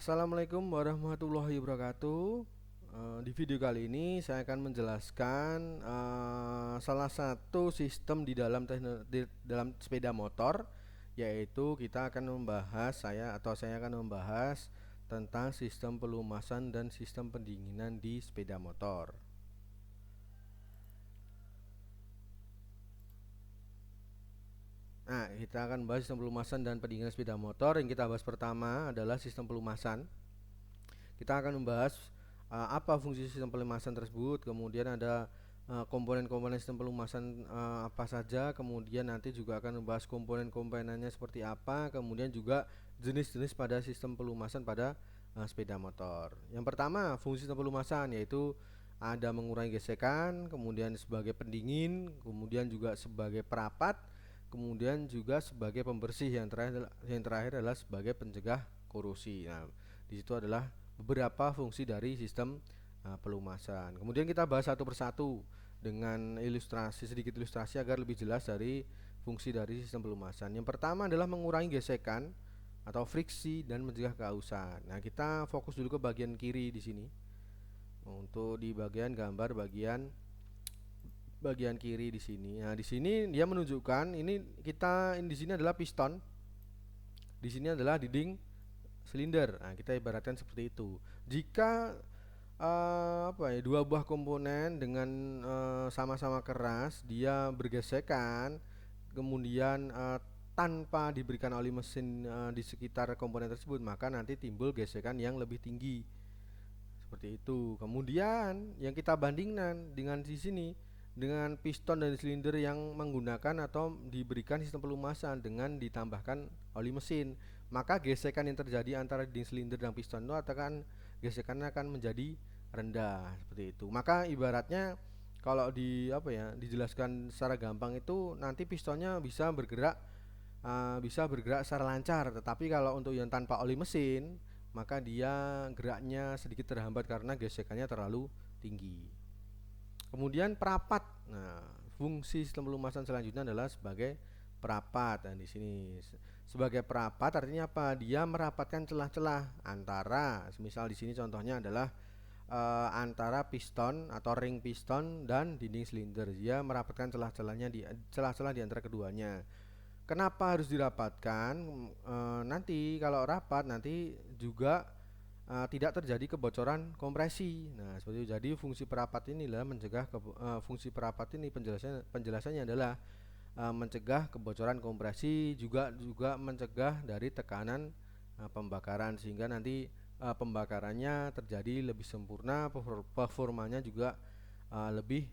Assalamualaikum warahmatullahi wabarakatuh. Di video kali ini saya akan menjelaskan salah satu sistem di dalam sepeda motor, yaitu kita akan membahas saya akan membahas tentang sistem pelumasan dan sistem pendinginan di sepeda motor. Nah, kita akan bahas sistem pelumasan dan pendinginan sepeda motor. Yang kita bahas pertama adalah sistem pelumasan. Kita akan membahas apa fungsi sistem pelumasan tersebut, kemudian ada komponen-komponen sistem pelumasan apa saja, kemudian nanti juga akan membahas komponen-komponennya seperti apa, kemudian juga jenis-jenis pada sistem pelumasan pada sepeda motor. Yang pertama, fungsi sistem pelumasan yaitu ada mengurangi gesekan, kemudian sebagai pendingin, kemudian juga sebagai perapat, kemudian juga sebagai pembersih, yang terakhir adalah sebagai pencegah korosi. Nah, di situ adalah beberapa fungsi dari sistem pelumasan. Kemudian kita bahas satu persatu dengan sedikit ilustrasi agar lebih jelas dari fungsi dari sistem pelumasan. Yang pertama adalah mengurangi gesekan atau friksi dan mencegah keausan. Nah, kita fokus dulu ke bagian kiri di sini. Untuk di bagian gambar bagian kiri di sini. Nah, di sini dia menunjukkan ini di sini adalah piston. Di sini adalah dinding silinder. Nah, kita ibaratkan seperti itu. Jika dua buah komponen dengan sama-sama keras, dia bergesekan, kemudian tanpa diberikan oli mesin di sekitar komponen tersebut, maka nanti timbul gesekan yang lebih tinggi. Seperti itu. Kemudian yang kita bandingkan dengan di sini dengan piston dan silinder yang menggunakan atau diberikan sistem pelumasan dengan ditambahkan oli mesin, maka gesekan yang terjadi antara dinding silinder dan piston itu gesekannya akan menjadi rendah seperti itu. Maka ibaratnya kalau dijelaskan secara gampang itu nanti pistonnya bisa bergerak secara lancar, tetapi kalau untuk yang tanpa oli mesin maka dia geraknya sedikit terhambat karena gesekannya terlalu tinggi. Kemudian perapat. Nah, fungsi sistem pelumasan selanjutnya adalah sebagai perapat. Dan di sini sebagai perapat artinya apa? Dia merapatkan celah-celah antara, misal di sini contohnya adalah antara piston atau ring piston dan dinding silinder. Dia merapatkan celah-celah di antara keduanya. Kenapa harus dirapatkan? Nanti kalau rapat nanti juga tidak terjadi kebocoran kompresi. Nah, seperti itu. Jadi fungsi perapat inilah fungsi perapat ini penjelasannya adalah mencegah kebocoran kompresi, juga mencegah dari tekanan pembakaran, sehingga nanti pembakarannya terjadi lebih sempurna, performanya juga lebih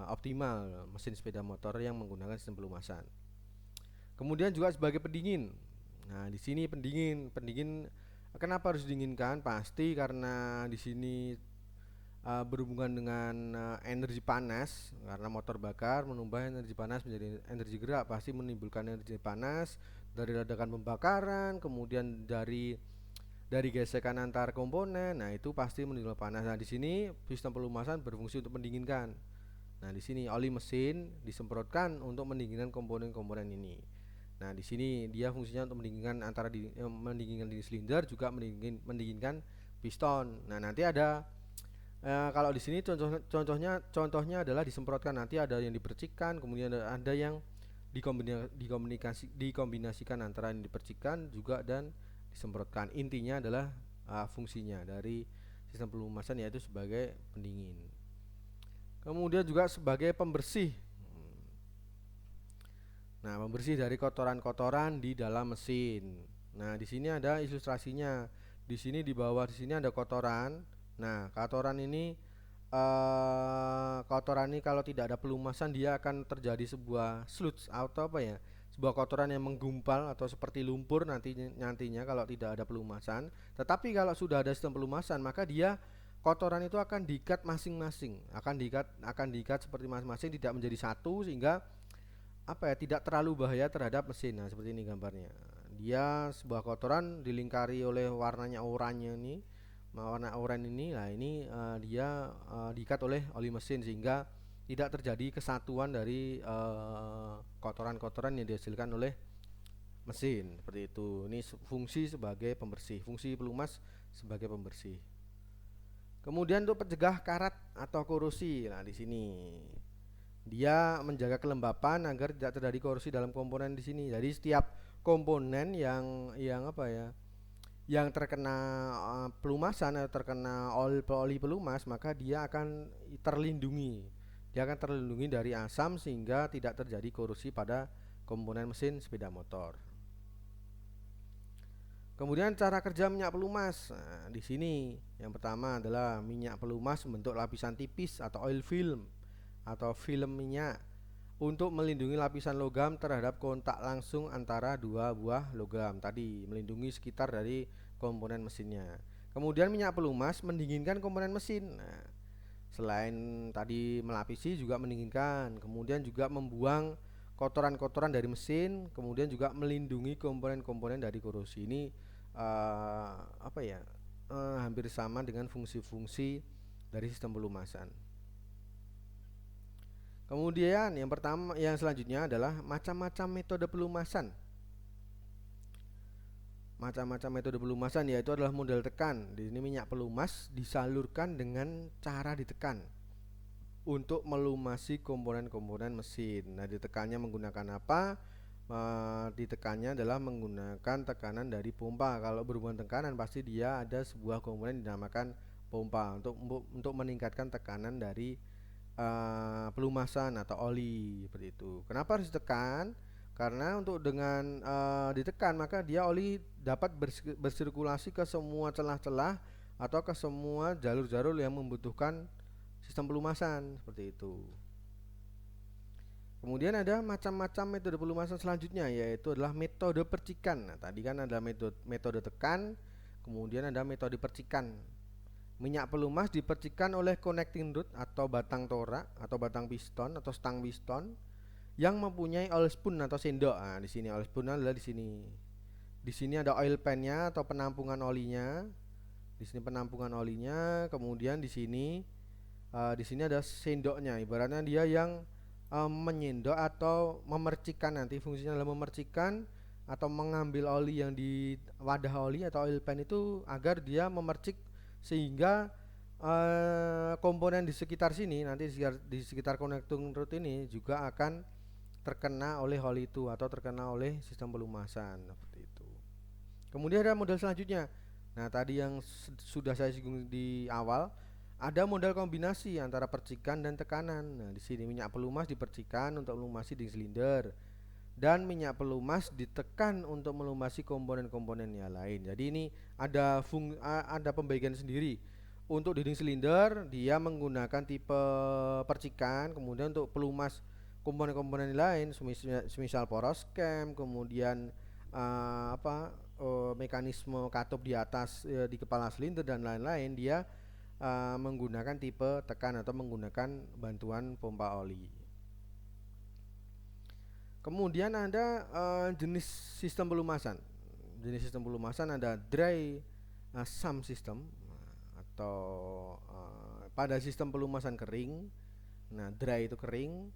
optimal mesin sepeda motor yang menggunakan sistem pelumasan. Kemudian juga sebagai pendingin. Nah, di sini pendingin kenapa harus didinginkan? Pasti karena di sini berhubungan dengan energi panas, karena motor bakar menambah energi panas menjadi energi gerak, pasti menimbulkan energi panas dari ledakan pembakaran, kemudian dari gesekan antar komponen. Nah, itu pasti menimbulkan panas. Nah, di sini sistem pelumasan berfungsi untuk mendinginkan. Nah, di sini oli mesin disemprotkan untuk mendinginkan komponen-komponen ini. Nah, di sini dia fungsinya untuk mendinginkan dinding silinder, juga mendinginkan piston. Nah, nanti ada kalau di sini contohnya adalah disemprotkan, nanti ada yang dipercikkan, kemudian ada yang dikombinasikan antara yang dipercikkan juga dan disemprotkan. Intinya adalah fungsinya dari sistem pelumasan yaitu sebagai pendingin. Kemudian juga sebagai pembersih. Nah, pembersih dari kotoran-kotoran di dalam mesin. Nah, di sini ada ilustrasinya. Di sini di bawah di sini ada kotoran. Nah, kotoran ini kalau tidak ada pelumasan dia akan terjadi sebuah sludge atau sebuah kotoran yang menggumpal atau seperti lumpur nantinya kalau tidak ada pelumasan. Tetapi kalau sudah ada sistem pelumasan, maka kotoran itu akan diikat masing-masing, akan diikat seperti masing-masing, tidak menjadi satu, sehingga tidak terlalu bahaya terhadap mesin. Nah, seperti ini gambarnya. Dia sebuah kotoran dilingkari oleh warna oranye ini. Nah, ini dia diikat oleh oli mesin sehingga tidak terjadi kesatuan dari kotoran-kotoran yang dihasilkan oleh mesin seperti itu. Ini fungsi sebagai pembersih, fungsi pelumas sebagai pembersih. Kemudian untuk pencegah karat atau korosi. Nah, di sini dia menjaga kelembapan agar tidak terjadi korosi dalam komponen di sini. Jadi setiap komponen yang apa ya, yang terkena pelumasan atau terkena oli pelumas, maka dia akan terlindungi. Dia akan terlindungi dari asam sehingga tidak terjadi korosi pada komponen mesin sepeda motor. Kemudian cara kerja minyak pelumas. Nah, di sini yang pertama adalah minyak pelumas membentuk lapisan tipis atau oil film atau film minyak untuk melindungi lapisan logam terhadap kontak langsung antara dua buah logam tadi, melindungi sekitar dari komponen mesinnya. Kemudian minyak pelumas mendinginkan komponen mesin. Nah, selain tadi melapisi juga mendinginkan, kemudian juga membuang kotoran-kotoran dari mesin, kemudian juga melindungi komponen-komponen dari korosi. Ini apa ya, hampir sama dengan fungsi-fungsi dari sistem pelumasan. Kemudian yang selanjutnya adalah macam-macam metode pelumasan. Macam-macam metode pelumasan yaitu adalah model tekan. Di sini minyak pelumas disalurkan dengan cara ditekan untuk melumasi komponen-komponen mesin. Nah, ditekannya menggunakan apa? Ditekannya adalah menggunakan tekanan dari pompa. Kalau berhubungan tekanan pasti dia ada sebuah komponen dinamakan pompa untuk meningkatkan tekanan dari pelumasan atau oli seperti itu. Kenapa harus ditekan? Karena untuk dengan ditekan maka dia oli dapat bersirkulasi ke semua celah-celah atau ke semua jalur-jalur yang membutuhkan sistem pelumasan seperti itu. Kemudian ada macam-macam metode pelumasan selanjutnya yaitu adalah metode percikan. Nah, tadi kan ada metode tekan, kemudian ada metode percikan. Minyak pelumas dipercikan oleh connecting rod atau batang torak atau batang piston atau stang piston yang mempunyai oil spoon atau sendok. Nah, di sini oil spoon adalah di sini. Di sini ada oil pan-nya atau penampungan olinya. Di sini penampungan olinya, kemudian di sini ada sendoknya. Ibaratnya dia yang menyendok atau memercikan, nanti fungsinya adalah memercikan atau mengambil oli yang di wadah oli atau oil pan itu agar dia memercik sehingga komponen di sekitar sini nanti di sekitar connecting rod ini juga akan terkena oleh oli itu atau terkena oleh sistem pelumasan seperti itu. Kemudian ada model selanjutnya. Nah, tadi yang sudah saya singgung di awal, ada model kombinasi antara percikan dan tekanan. Nah, di sini minyak pelumas dipercikan untuk melumasi dinding silinder dan minyak pelumas ditekan untuk melumasi komponen-komponen yang lain. Jadi ini ada pembagian sendiri. Untuk dinding silinder dia menggunakan tipe percikan, kemudian untuk pelumas komponen-komponen lain semisal poros cam, kemudian mekanisme katup di atas di kepala silinder dan lain-lain, dia menggunakan tipe tekan atau menggunakan bantuan pompa oli. Kemudian ada jenis sistem pelumasan. Jenis sistem pelumasan ada dry sump system atau pada sistem pelumasan kering. Nah, dry itu kering.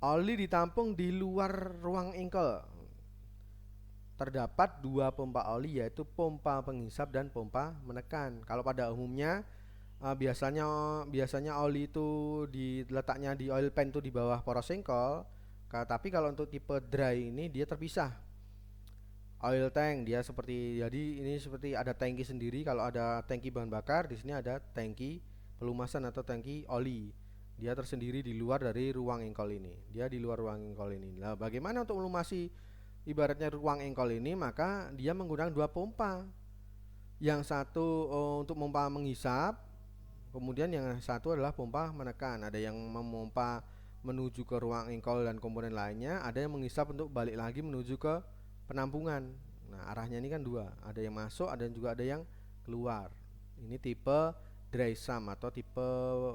Oli ditampung di luar ruang engkel. Terdapat dua pompa oli yaitu pompa penghisap dan pompa menekan. Kalau pada umumnya biasanya oli itu diletaknya di oil pan itu di bawah poros engkol. Tapi kalau untuk tipe dry ini dia terpisah. Oil tank dia jadi seperti ada tangki sendiri. Kalau ada tangki bahan bakar, di sini ada tangki pelumasan atau tangki oli. Dia tersendiri di luar dari ruang engkol ini. Dia di luar ruang engkol ini. Nah, bagaimana untuk melumasi ibaratnya ruang engkol ini? Maka dia menggunakan dua pompa. Yang satu untuk pompa menghisap, kemudian yang satu adalah pompa menekan. Ada yang memompa menuju ke ruang engkol dan komponen lainnya, ada yang menghisap untuk balik lagi menuju ke penampungan. Nah, arahnya ini kan dua, ada yang masuk, ada juga ada yang keluar. Ini tipe dry sump atau tipe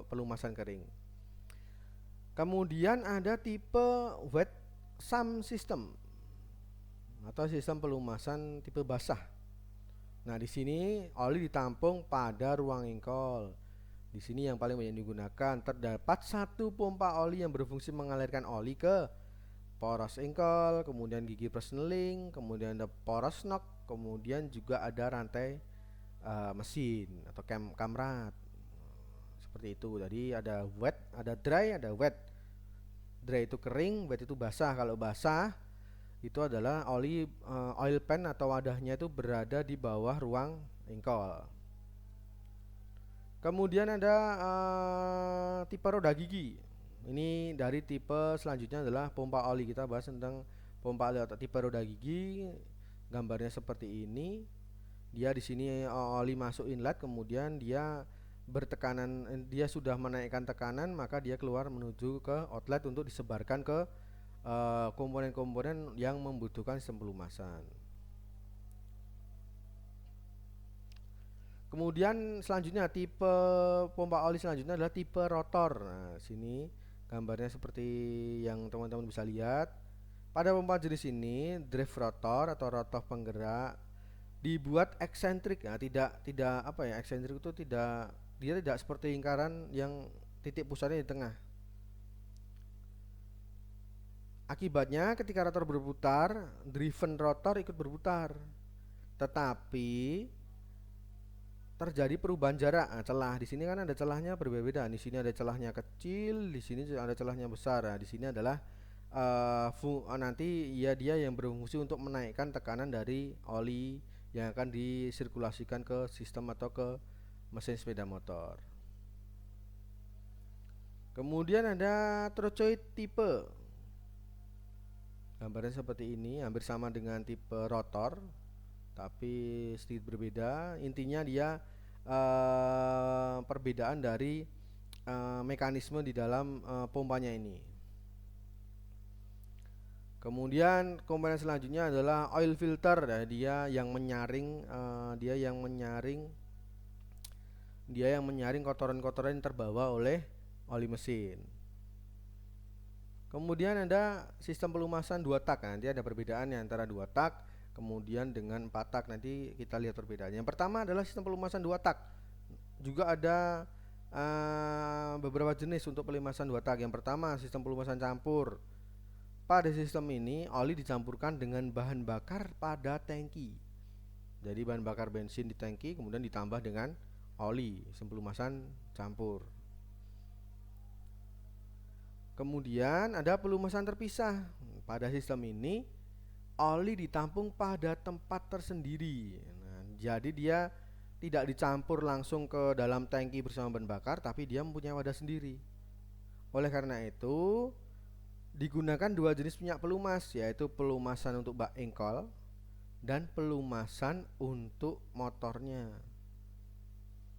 pelumasan kering. Kemudian ada tipe wet sump system atau sistem pelumasan tipe basah. Nah, di sini oli ditampung pada ruang engkol. Di sini yang paling banyak digunakan terdapat satu pompa oli yang berfungsi mengalirkan oli ke poros engkol, kemudian gigi persneling, kemudian ada poros knock, kemudian juga ada rantai mesin atau kamrat seperti itu. Jadi ada wet, ada dry, ada wet. Dry itu kering, wet itu basah. Kalau basah itu adalah oil pan atau wadahnya itu berada di bawah ruang engkol. Kemudian ada tipe roda gigi. Ini dari tipe selanjutnya adalah pompa oli. Kita bahas tentang pompa oli atau tipe roda gigi. Gambarnya seperti ini. Dia di sini oli masuk inlet, kemudian dia bertekanan, dia sudah menaikkan tekanan, maka dia keluar menuju ke outlet untuk disebarkan ke komponen-komponen yang membutuhkan sistem pelumasan. Kemudian selanjutnya tipe pompa oli selanjutnya adalah tipe rotor. Nah, sini gambarnya seperti yang teman-teman bisa lihat. Pada pompa jenis ini, drive rotor atau rotor penggerak dibuat eksentrik. Nah, tidak apa ya, eksentrik itu dia tidak seperti lingkaran yang titik pusatnya di tengah. Akibatnya ketika rotor berputar, driven rotor ikut berputar. Tetapi terjadi perubahan jarak. Nah, celah di sini kan ada celahnya berbeda-beda. Di sini ada celahnya kecil, di sini ada celahnya besar. Nah, di sini adalah nanti dia yang berfungsi untuk menaikkan tekanan dari oli yang akan disirkulasikan ke sistem atau ke mesin sepeda motor. Kemudian ada trochoid type. Gambarnya seperti ini, hampir sama dengan tipe rotor, tapi sedikit berbeda. Intinya dia perbedaan dari mekanisme di dalam pompanya ini. Kemudian komponen selanjutnya adalah oil filter. Ya, dia yang menyaring kotoran-kotoran yang terbawa oleh oli mesin. Kemudian ada sistem pelumasan 2 tak. Nanti ada perbedaannya antara 2 tak kemudian dengan 4 tak. Nanti kita lihat perbedaannya. Yang pertama adalah sistem pelumasan 2 tak. Juga ada beberapa jenis untuk pelumasan 2 tak. Yang pertama sistem pelumasan campur. Pada sistem ini oli dicampurkan dengan bahan bakar pada tangki. Jadi bahan bakar bensin di tangki kemudian ditambah dengan oli, sistem pelumasan campur. Kemudian ada pelumasan terpisah. Pada sistem ini oli ditampung pada tempat tersendiri. Nah, jadi dia tidak dicampur langsung ke dalam tangki bersama bahan bakar, tapi dia mempunyai wadah sendiri. Oleh karena itu digunakan 2 jenis minyak pelumas, yaitu pelumasan untuk bak engkol dan pelumasan untuk motornya.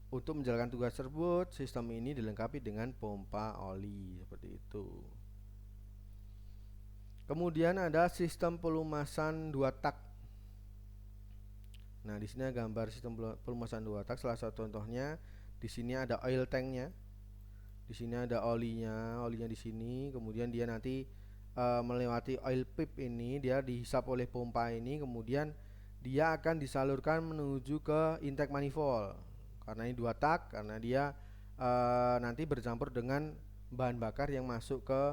Untuk menjalankan tugas tersebut, sistem ini dilengkapi dengan pompa oli seperti itu. Kemudian ada sistem pelumasan 2 tak. Nah, di sini gambar sistem pelumasan 2 tak. Salah satu contohnya di sini ada oil tanknya. Di sini ada olinya di sini. Kemudian dia nanti melewati oil pipe ini, dia dihisap oleh pompa ini, kemudian dia akan disalurkan menuju ke intake manifold. Karena ini 2 tak, karena dia nanti bercampur dengan bahan bakar yang masuk ke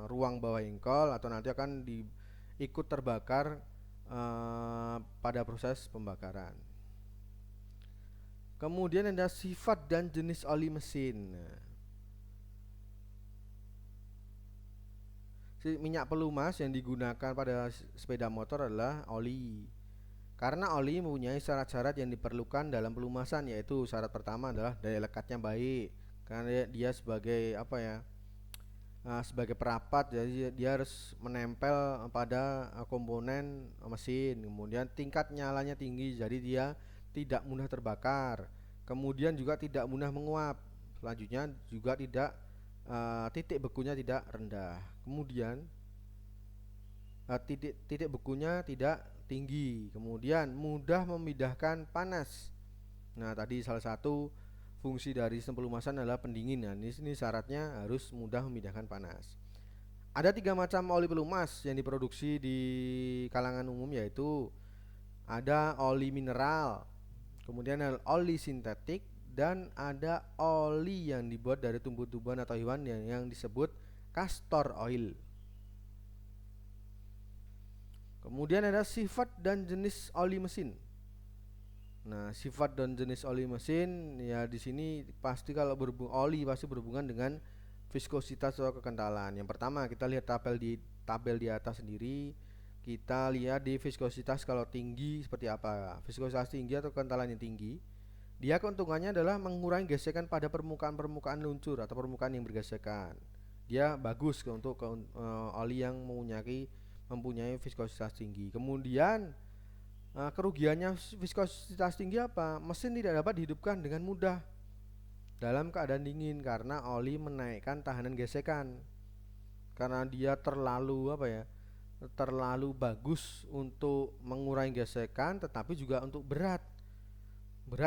ruang bawah engkol atau nanti akan ikut terbakar pada proses pembakaran. Kemudian ada sifat dan jenis oli mesin. Minyak pelumas yang digunakan pada sepeda motor adalah oli. Karena oli mempunyai syarat-syarat yang diperlukan dalam pelumasan, yaitu syarat pertama adalah daya lekatnya baik. Karena dia sebagai sebagai perapat, jadi dia harus menempel pada komponen mesin. Kemudian tingkat nyalanya tinggi, jadi dia tidak mudah terbakar. Kemudian juga tidak mudah menguap. Selanjutnya juga tidak titik bekunya tidak rendah. Kemudian titik bekunya tidak tinggi. Kemudian mudah memindahkan panas. Nah, tadi salah satu fungsi dari sistem pelumasan adalah pendingin. Nah, ini syaratnya harus mudah memindahkan panas. Ada 3 macam oli pelumas yang diproduksi di kalangan umum, yaitu ada oli mineral, kemudian ada oli sintetik, dan ada oli yang dibuat dari tumbuh-tumbuhan atau hewan yang disebut castor oil. Kemudian ada sifat dan jenis oli mesin. Nah, sifat dan jenis oli mesin ya di sini pasti kalau oli pasti berhubungan dengan viskositas atau kekentalan. Yang pertama kita lihat tabel di atas sendiri. Kita lihat di viskositas kalau tinggi seperti apa. Viskositas tinggi atau kekentalan yang tinggi, dia keuntungannya adalah mengurangi gesekan pada permukaan-permukaan luncur atau permukaan yang bergesekan. Dia bagus untuk oli yang mempunyai viskositas tinggi. Kemudian kerugiannya viskositas tinggi apa? Mesin tidak dapat dihidupkan dengan mudah dalam keadaan dingin karena oli menaikkan tahanan gesekan. Karena dia terlalu bagus untuk mengurangi gesekan, tetapi juga untuk berat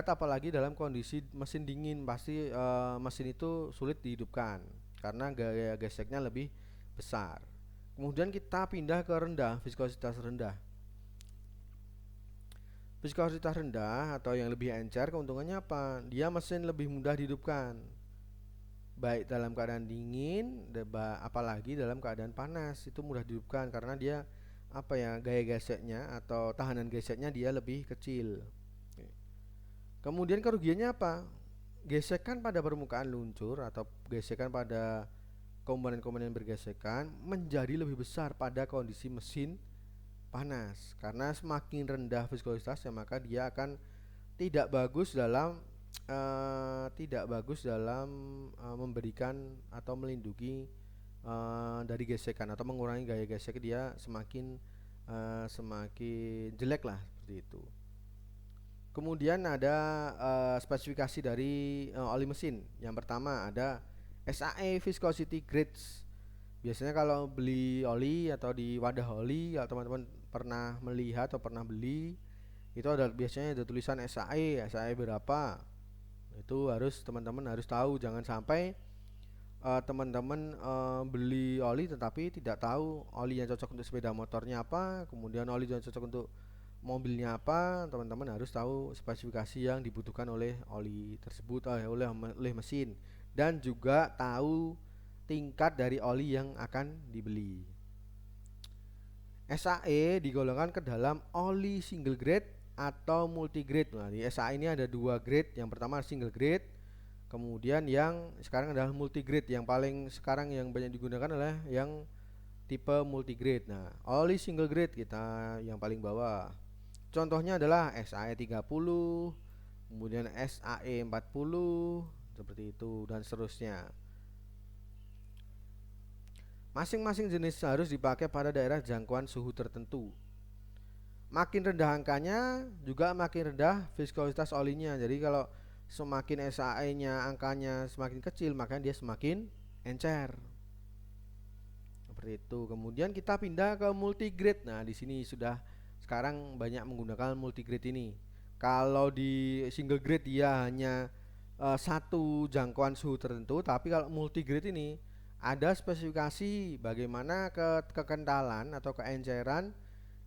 apalagi dalam kondisi mesin dingin, pasti mesin itu sulit dihidupkan karena gaya geseknya lebih besar. Kemudian kita pindah ke rendah, viskositas rendah. Viskositas rendah atau yang lebih encer, keuntungannya apa? Dia mesin lebih mudah dihidupkan, baik dalam keadaan dingin, apalagi dalam keadaan panas itu mudah dihidupkan karena dia gaya geseknya atau tahanan geseknya dia lebih kecil. Kemudian kerugiannya apa? Gesekan pada permukaan luncur atau gesekan pada komponen-komponen bergesekan menjadi lebih besar pada kondisi mesin panas karena semakin rendah viskositasnya maka dia akan tidak bagus dalam memberikan atau melindungi dari gesekan atau mengurangi gaya gesek, dia semakin jelek lah seperti itu. Kemudian ada spesifikasi dari oli mesin. Yang pertama ada SAE Viscosity Grades. Biasanya kalau beli oli atau di wadah oli, kalau teman-teman pernah melihat atau pernah beli, itu biasanya ada tulisan SAE berapa. Itu teman-teman harus tahu, jangan sampai teman-teman beli oli tetapi tidak tahu oli yang cocok untuk sepeda motornya apa, kemudian oli yang cocok untuk mobilnya apa. Teman-teman harus tahu spesifikasi yang dibutuhkan oleh oli tersebut, oleh mesin, dan juga tahu tingkat dari oli yang akan dibeli. SAE digolongkan ke dalam oli single grade atau multi grade. Nah, di SAE ini ada dua grade. Yang pertama single grade, kemudian yang sekarang adalah multi grade. Yang paling sekarang yang banyak digunakan adalah yang tipe multi grade. Nah, oli single grade kita yang paling bawah. Contohnya adalah SAE 30, kemudian SAE 40, seperti itu dan seterusnya. Masing-masing jenis harus dipakai pada daerah jangkauan suhu tertentu. Makin rendah angkanya juga makin rendah viskositas olinya. Jadi kalau semakin SAE-nya angkanya semakin kecil, maka dia semakin encer. Seperti itu. Kemudian kita pindah ke multigrade. Nah, di sini sudah sekarang banyak menggunakan multigrade ini. Kalau di single grade dia hanya satu jangkauan suhu tertentu, tapi kalau multigrade ini ada spesifikasi bagaimana kekentalan atau keenceran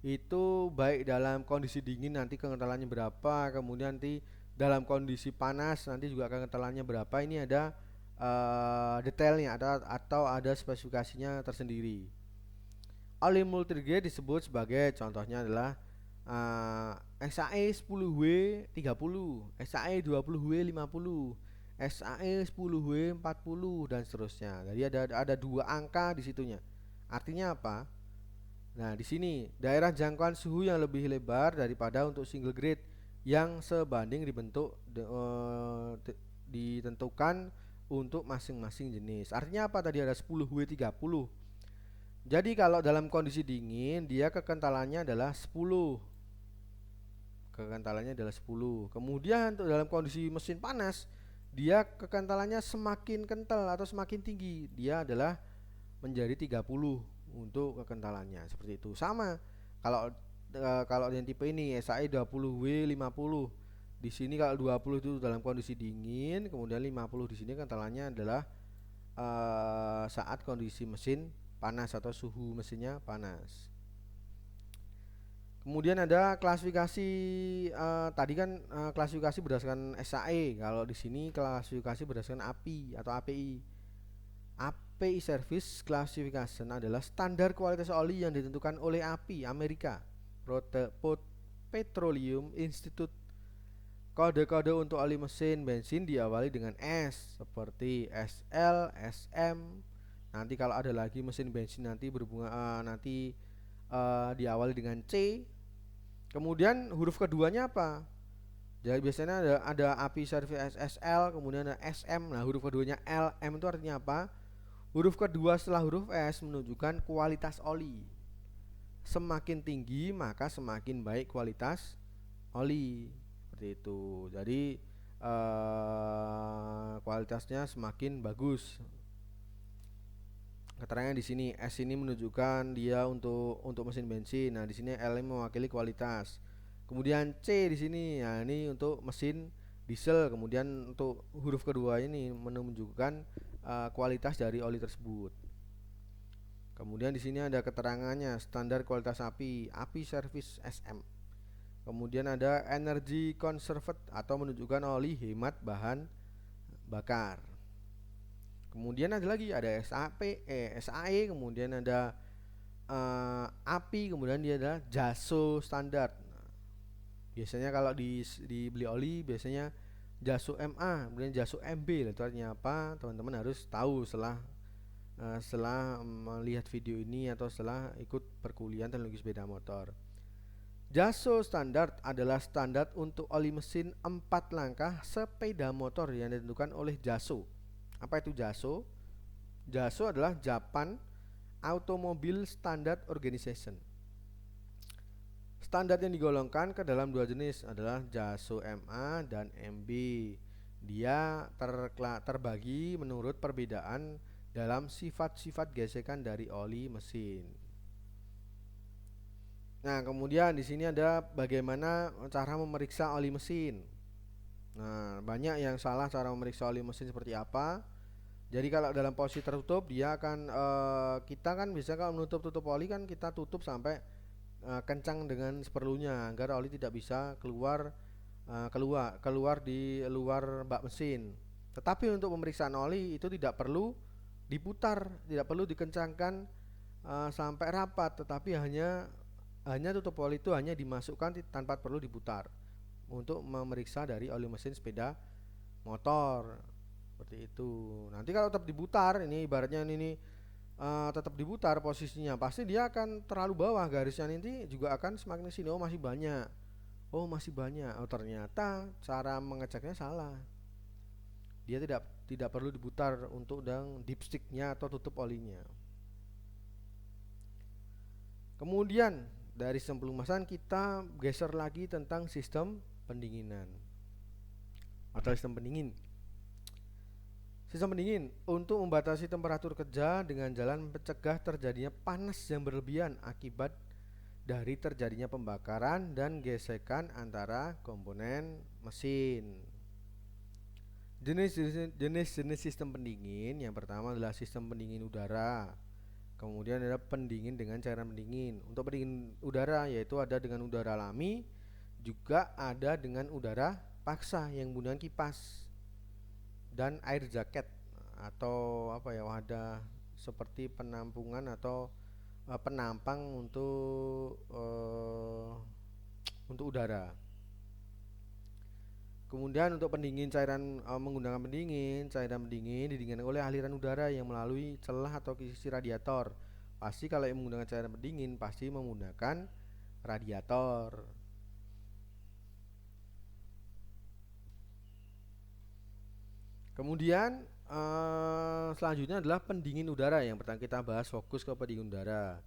itu, baik dalam kondisi dingin nanti kekentalannya berapa, kemudian nanti dalam kondisi panas nanti juga kekentalannya berapa. Ini ada detailnya atau ada spesifikasinya tersendiri. Oli multigrade disebut sebagai contohnya adalah SAE 10W 30, SAE 20W 50, SAE 10W 40 dan seterusnya. Jadi ada dua angka di situnya. Artinya apa? Nah, di sini daerah jangkauan suhu yang lebih lebar daripada untuk single grade yang sebanding ditentukan untuk masing-masing jenis. Artinya apa tadi ada 10W 30. Jadi kalau dalam kondisi dingin dia kekentalannya adalah 10. Kemudian untuk dalam kondisi mesin panas dia kekentalannya semakin kental atau semakin tinggi, dia adalah menjadi 30 untuk kekentalannya. Seperti itu. Sama kalau yang tipe ini SAE 20W 50. Di sini kalau 20 itu dalam kondisi dingin, kemudian 50 di sini kentalannya adalah saat kondisi mesin panas atau suhu mesinnya panas. Kemudian ada klasifikasi, tadi kan klasifikasi berdasarkan SAE. Kalau di sini klasifikasi berdasarkan API atau API. API Service Classification adalah standar kualitas oli yang ditentukan oleh API Amerika Petroleum Institute. Kode-kode untuk oli mesin bensin diawali dengan S seperti SL, SM. Nanti kalau ada lagi mesin bensin nanti berhubungan diawali dengan C. Kemudian huruf keduanya apa? Jadi biasanya ada API Service SSL, kemudian ada SM. Nah, huruf keduanya LM itu artinya apa? Huruf kedua setelah huruf S menunjukkan kualitas oli. Semakin tinggi maka semakin baik kualitas oli. Seperti itu. Jadi kualitasnya semakin bagus. Keterangan di sini S ini menunjukkan dia untuk mesin bensin. Nah, di sini L mewakili kualitas. Kemudian C di sini, nah ini untuk mesin diesel. Kemudian untuk huruf kedua ini menunjukkan kualitas dari oli tersebut. Kemudian di sini ada keterangannya standar kualitas API Service SM. Kemudian ada energy conserved atau menunjukkan oli hemat bahan bakar. Kemudian ada lagi ada SAE, kemudian ada API, kemudian dia ada JASO standar. Biasanya kalau dibeli oli biasanya JASO MA, kemudian JASO MB. Itu artinya apa? Teman-teman harus tahu setelah melihat video ini atau setelah ikut perkuliahan teknologi sepeda motor. JASO standar adalah standar untuk oli mesin 4 langkah sepeda motor yang ditentukan oleh JASO. Apa itu JASO? JASO adalah Japan Automobile Standard Organization. Standar yang digolongkan ke dalam dua jenis adalah JASO MA dan MB. Dia terbagi menurut perbedaan dalam sifat-sifat gesekan dari oli mesin. Nah, kemudian di sini ada bagaimana cara memeriksa oli mesin. Nah, banyak yang salah cara memeriksa oli mesin seperti apa. Jadi kalau dalam posisi tertutup dia akan kita kan bisa kalau tutup oli kan kita tutup sampai kencang dengan seperlunya agar oli tidak bisa keluar di luar bak mesin. Tetapi untuk pemeriksaan oli itu tidak perlu diputar, tidak perlu dikencangkan sampai rapat, tetapi hanya tutup oli itu hanya dimasukkan tanpa perlu diputar untuk memeriksa dari oli mesin sepeda motor. Seperti itu. Nanti kalau tetap diputar, ini ibaratnya ini tetap diputar posisinya, pasti dia akan terlalu bawah, garisnya nanti juga akan semakin sini. Oh masih banyak, oh ternyata cara mengeceknya salah. Dia tidak perlu diputar untuk dipsticknya atau tutup olinya. Kemudian dari sistem pelumasan kita geser lagi tentang sistem pendinginan atau sistem pendingin. Sistem pendingin untuk membatasi temperatur kerja dengan jalan mencegah terjadinya panas yang berlebihan akibat dari terjadinya pembakaran dan gesekan antara komponen mesin. Jenis sistem pendingin yang pertama adalah sistem pendingin udara. Kemudian ada pendingin dengan cairan pendingin. Untuk pendingin udara yaitu ada dengan udara alami, juga ada dengan udara paksa yang menggunakan kipas dan air jaket atau wadah seperti penampungan atau penampang untuk udara. Kemudian untuk pendingin cairan menggunakan cairan pendingin didinginkan oleh aliran udara yang melalui celah atau sisi radiator. Pasti kalau yang menggunakan cairan pendingin pasti menggunakan radiator. Kemudian selanjutnya adalah pendingin udara. Yang pertama kita bahas fokus ke pendingin udara.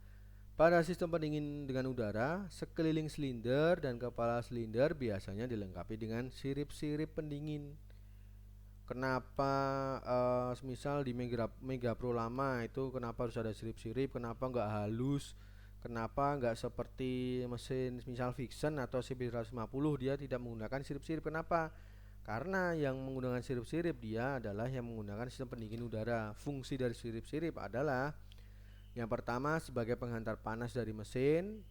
Pada sistem pendingin dengan udara, sekeliling silinder dan kepala silinder biasanya dilengkapi dengan sirip-sirip pendingin. Kenapa semisal di Mega Pro lama itu kenapa harus ada sirip-sirip, kenapa nggak halus, kenapa nggak seperti mesin misal Vixen atau CB150 dia tidak menggunakan sirip-sirip. Kenapa? Karena yang menggunakan sirip-sirip dia adalah yang menggunakan sistem pendingin udara. Fungsi dari sirip-sirip adalah yang pertama sebagai penghantar panas dari mesin,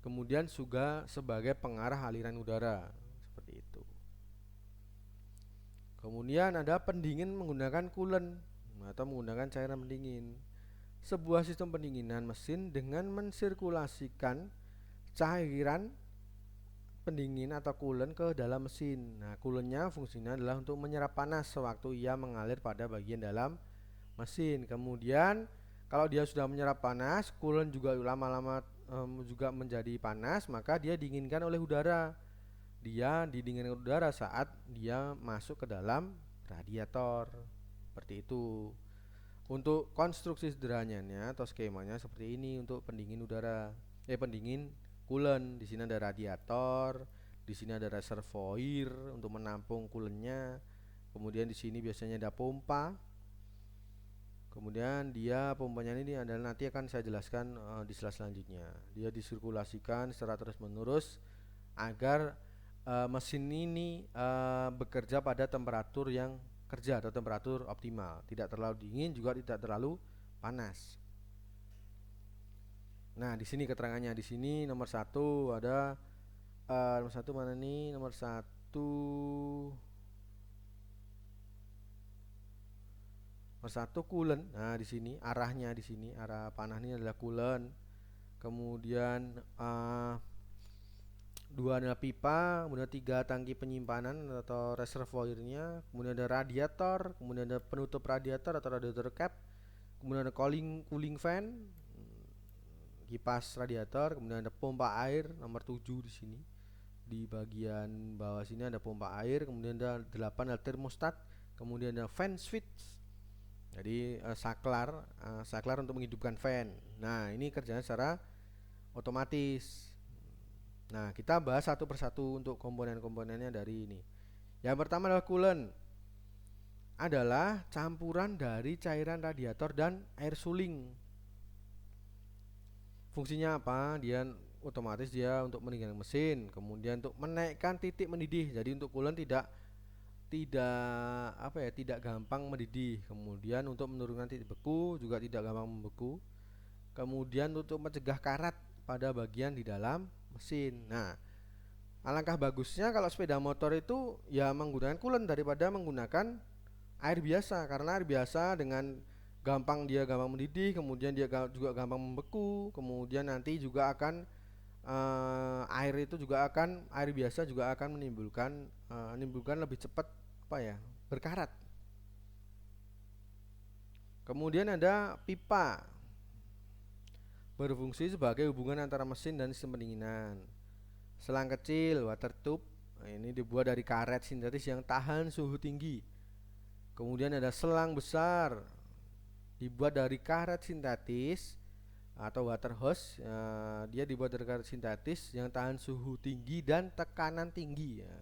kemudian juga sebagai pengarah aliran udara, seperti itu. Kemudian ada pendingin menggunakan coolant. atau menggunakan cairan pendingin. Sebuah sistem pendinginan mesin dengan mensirkulasikan cairan pendingin atau coolant ke dalam mesin. Nah, coolantnya fungsinya adalah untuk menyerap panas sewaktu ia mengalir pada bagian dalam mesin. Kemudian kalau dia sudah menyerap panas, coolant juga lama-lama juga menjadi panas, maka dia dinginkan oleh udara. Dia didinginkan udara saat dia masuk ke dalam radiator. Seperti itu. Untuk konstruksi sederhananya atau skemanya seperti ini untuk pendingin udara, pendingin coolant. Di sini ada radiator, di sini ada reservoir untuk menampung coolantnya. Kemudian di sini biasanya ada pompa. Kemudian dia pompanya ini adalah nanti akan saya jelaskan di slide selanjutnya. Dia disirkulasikan secara terus-menerus agar mesin ini bekerja pada temperatur yang kerja atau temperatur optimal, tidak terlalu dingin juga tidak terlalu panas. Nah, di sini keterangannya, di sini nomor satu ada nomor satu mana nih? Nomor satu coolant. Nah, di sini arahnya, di sini arah panah ini adalah coolant. Kemudian dua adalah pipa, kemudian tiga tangki penyimpanan atau reservoirnya, kemudian ada radiator, kemudian ada penutup radiator atau radiator cap, kemudian ada cooling fan, kipas radiator, kemudian ada pompa air nomor 7 di sini. Di bagian bawah sini ada pompa air, kemudian ada 8 ada termostat, kemudian ada fan switch. Jadi saklar untuk menghidupkan fan. Nah, ini kerjanya secara otomatis. Nah, kita bahas satu persatu untuk komponen-komponennya dari ini. Yang pertama adalah coolant. Adalah campuran dari cairan radiator dan air suling. Fungsinya apa? Dia otomatis dia untuk mendinginkan mesin, kemudian untuk menaikkan titik mendidih. Jadi untuk coolant tidak gampang mendidih. Kemudian untuk menurunkan titik beku juga tidak gampang membeku. Kemudian untuk mencegah karat pada bagian di dalam mesin. Nah, alangkah bagusnya kalau sepeda motor itu ya menggunakan coolant daripada menggunakan air biasa, karena air biasa dengan gampang mendidih, kemudian dia juga gampang membeku, kemudian nanti juga akan air biasa juga akan menimbulkan lebih cepat berkarat. Kemudian ada pipa, berfungsi sebagai hubungan antara mesin dan sistem pendinginan. Selang kecil water tube, ini dibuat dari karet sintetis yang tahan suhu tinggi. Kemudian ada selang besar, dibuat dari karet sintetis atau water hose. Dia dibuat dari karet sintetis yang tahan suhu tinggi dan tekanan tinggi ya.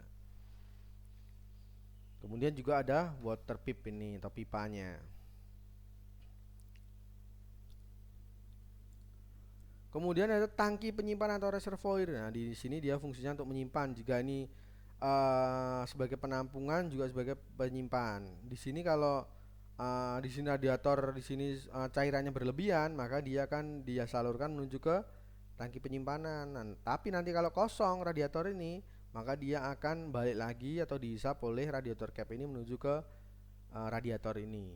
Kemudian juga ada water pipe ini atau pipanya. Kemudian ada tangki penyimpanan atau reservoir. Nah, di sini dia fungsinya untuk menyimpan. Jika ini sebagai penampungan juga sebagai penyimpan. Di sini kalau di sini radiator, di sini cairannya berlebihan, maka dia akan salurkan menuju ke tangki penyimpanan. Nah, tapi nanti kalau kosong radiator ini, maka dia akan balik lagi atau dihisap oleh radiator cap ini menuju ke radiator ini.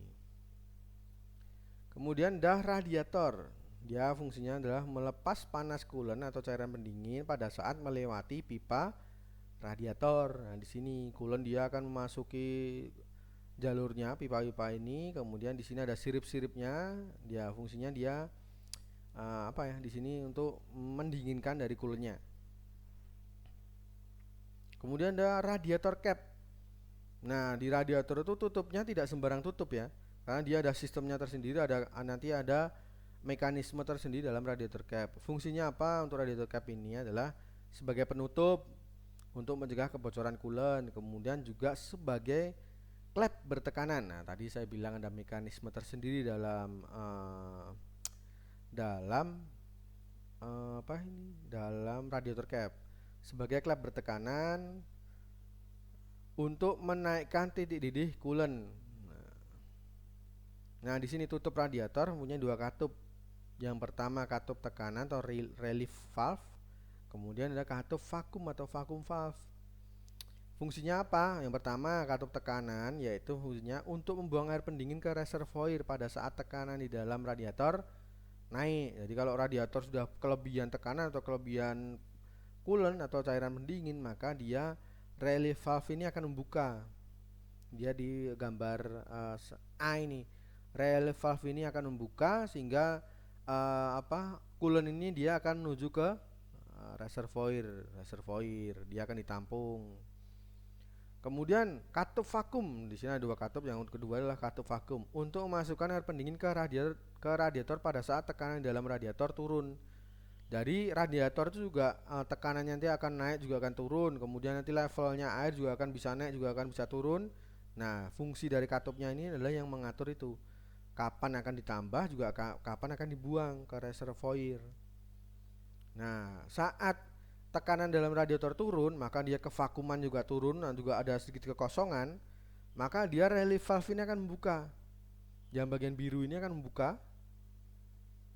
Kemudian ada radiator. Dia fungsinya adalah melepas panas coolant atau cairan pendingin pada saat melewati pipa radiator. Nah, di sini coolant dia akan memasuki jalurnya pipa-pipa ini. Kemudian di sini ada sirip-siripnya. Dia fungsinya dia di sini untuk mendinginkan dari coolantnya. Kemudian ada radiator cap. Nah, di radiator itu tutupnya tidak sembarang tutup ya, karena dia ada sistemnya tersendiri, nanti ada mekanisme tersendiri dalam radiator cap. Fungsinya apa untuk radiator cap ini adalah sebagai penutup untuk mencegah kebocoran coolant, kemudian juga sebagai klep bertekanan. Nah, tadi saya bilang ada mekanisme tersendiri dalam dalam radiator cap sebagai klep bertekanan untuk menaikkan titik didih coolant. Nah, di sini tutup radiator punya dua katup. Yang pertama katup tekanan atau relief valve, kemudian ada katup vakum atau vacuum valve. Fungsinya apa? Yang pertama, katup tekanan, yaitu fungsinya untuk membuang air pendingin ke reservoir pada saat tekanan di dalam radiator naik. Jadi kalau radiator sudah kelebihan tekanan atau kelebihan coolant atau cairan pendingin, maka dia relief valve ini akan membuka. Dia di gambar A ini, relief valve ini akan membuka sehingga coolant ini dia akan menuju ke reservoir, dia akan ditampung. Kemudian katup vakum, di sini ada dua katup. Yang kedua adalah katup vakum untuk memasukkan air pendingin ke radiator pada saat tekanan di dalam radiator turun. Dari radiator itu juga tekanannya nanti akan naik juga akan turun. Kemudian nanti levelnya air juga akan bisa naik juga akan bisa turun. Nah, fungsi dari katupnya ini adalah yang mengatur itu. Kapan akan ditambah juga kapan akan dibuang ke reservoir. Nah, saat tekanan dalam radiator turun, maka dia kevakuman juga turun dan juga ada sedikit kekosongan, maka dia relief valve ini akan membuka. Yang bagian biru ini akan membuka.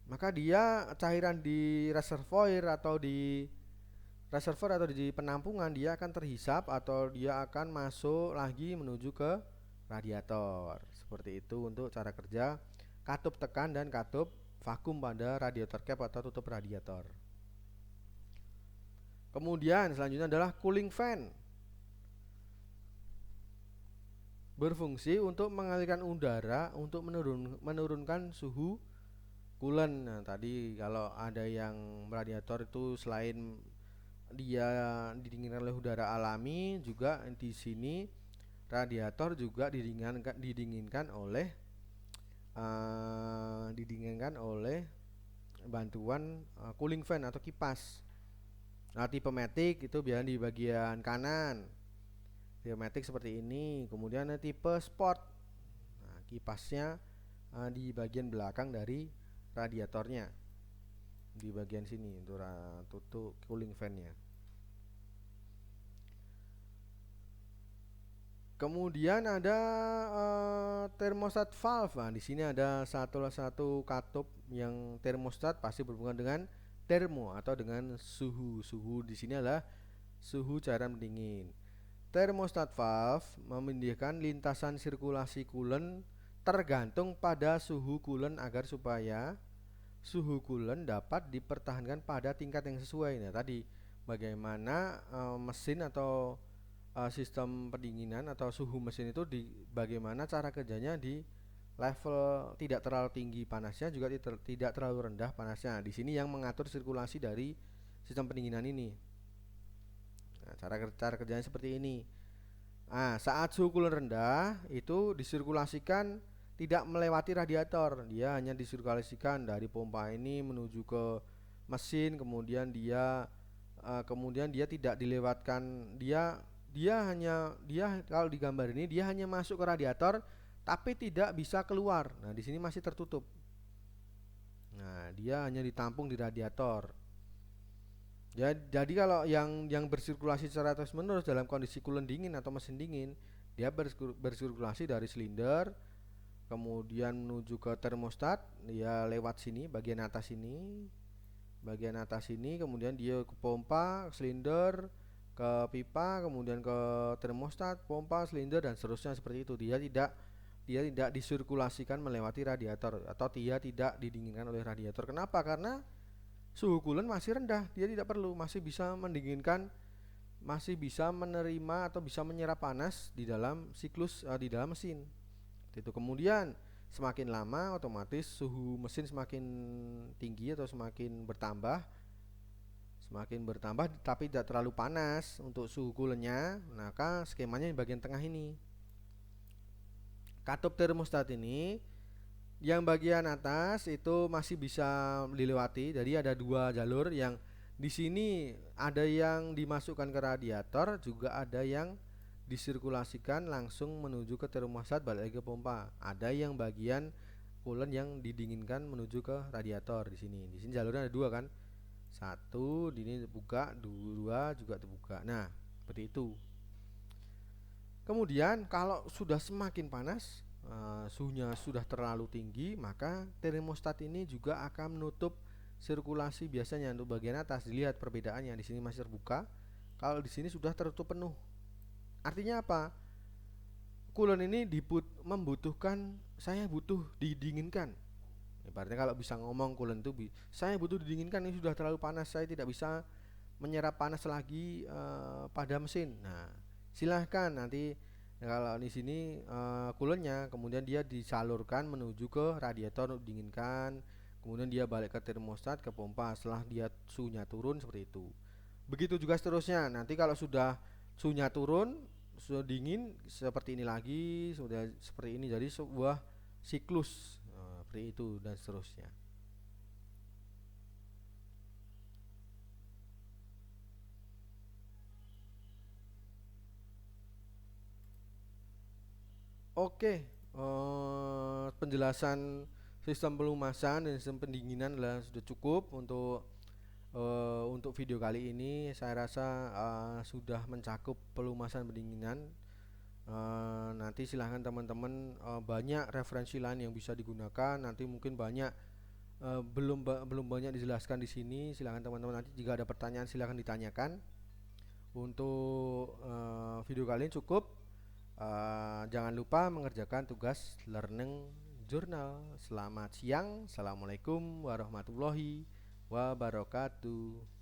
Maka dia cairan di reservoir atau di penampungan dia akan terhisap atau dia akan masuk lagi menuju ke radiator. Seperti itu untuk cara kerja katup tekan dan katup vakum pada radiator cap atau tutup radiator. Kemudian selanjutnya adalah cooling fan. Berfungsi untuk mengalirkan udara untuk menurunkan suhu coolant. Nah, tadi kalau ada yang radiator itu selain dia didinginkan oleh udara alami, juga di sini radiator juga didinginkan oleh bantuan cooling fan atau kipas. Nah, tipe matic itu biasanya di bagian kanan. Tipe matic seperti ini. Kemudian tipe sport. Nah, kipasnya di bagian belakang dari radiatornya. Di bagian sini untuk tutup cooling fan-nya. Kemudian ada thermostat valve. Nah, di sini ada satu katup yang termostat pasti berhubungan dengan termo atau dengan suhu. Suhu di sini adalah suhu cairan pendingin. Thermostat valve memindahkan lintasan sirkulasi coolant tergantung pada suhu coolant agar supaya suhu coolant dapat dipertahankan pada tingkat yang sesuai. Nah, tadi bagaimana mesin atau sistem pendinginan atau suhu mesin itu bagaimana cara kerjanya di level tidak terlalu tinggi panasnya juga tidak terlalu rendah panasnya. Di sini yang mengatur sirkulasi dari sistem pendinginan ini. Nah, cara kerjanya seperti ini. Nah, saat suhu coolant rendah itu disirkulasikan tidak melewati radiator, dia hanya disirkulasikan dari pompa ini menuju ke mesin, kemudian dia tidak dilewatkan, dia kalau di gambar ini dia hanya masuk ke radiator tapi tidak bisa keluar. Nah, di sini masih tertutup. Nah, dia hanya ditampung di radiator. Jadi kalau yang bersirkulasi secara terus-menerus dalam kondisi coolant dingin atau mesin dingin, dia bersirkulasi dari silinder, kemudian menuju ke termostat, dia lewat sini bagian atas ini, kemudian dia ke pompa, silinder, ke pipa, kemudian ke termostat, pompa, silinder dan seterusnya seperti itu. Dia tidak disirkulasikan melewati radiator atau dia tidak didinginkan oleh radiator. Kenapa? Karena suhu coolant masih rendah, dia tidak perlu, masih bisa mendinginkan, masih bisa menerima atau bisa menyerap panas di dalam siklus di dalam mesin. Itu kemudian semakin lama otomatis suhu mesin semakin tinggi atau semakin bertambah tapi tidak terlalu panas untuk suhu coolantnya. Maka skemanya di bagian tengah ini. Katup termostat ini yang bagian atas itu masih bisa dilewati. Jadi ada dua jalur, yang di sini ada yang dimasukkan ke radiator, juga ada yang disirkulasikan langsung menuju ke termostat balik lagi ke pompa. Ada yang bagian coolant yang didinginkan menuju ke radiator di sini. Di sini jalurnya ada dua kan. Satu ini terbuka, dua juga terbuka. Nah, seperti itu. Kemudian kalau sudah semakin panas, suhunya sudah terlalu tinggi, maka termostat ini juga akan menutup sirkulasi biasanya untuk bagian atas. Dilihat perbedaannya, di sini masih terbuka, kalau di sini sudah tertutup penuh. Artinya apa? Coolant ini membutuhkan, saya butuh didinginkan. Ibaratnya kalau bisa ngomong coolant itu, saya butuh didinginkan, ini sudah terlalu panas, saya tidak bisa menyerap panas lagi pada mesin. Nah, silahkan nanti kalau di sini coolantnya kemudian dia disalurkan menuju ke radiator untuk dinginkan, kemudian dia balik ke termostat ke pompa setelah dia suhunya turun seperti itu. Begitu juga seterusnya. Nanti kalau sudah suhunya turun, sudah dingin seperti ini lagi, sudah seperti ini, jadi sebuah siklus seperti itu dan seterusnya. Oke, penjelasan sistem pelumasan dan sistem pendinginan adalah sudah cukup untuk video kali ini. Saya rasa sudah mencakup pelumasan pendinginan. Nanti silahkan teman-teman, banyak referensi lain yang bisa digunakan. Nanti mungkin banyak belum banyak dijelaskan di sini. Silahkan teman-teman, nanti jika ada pertanyaan silahkan ditanyakan. Untuk video kali ini cukup. Jangan lupa mengerjakan tugas learning journal. Selamat siang. Assalamualaikum warahmatullahi wabarakatuh.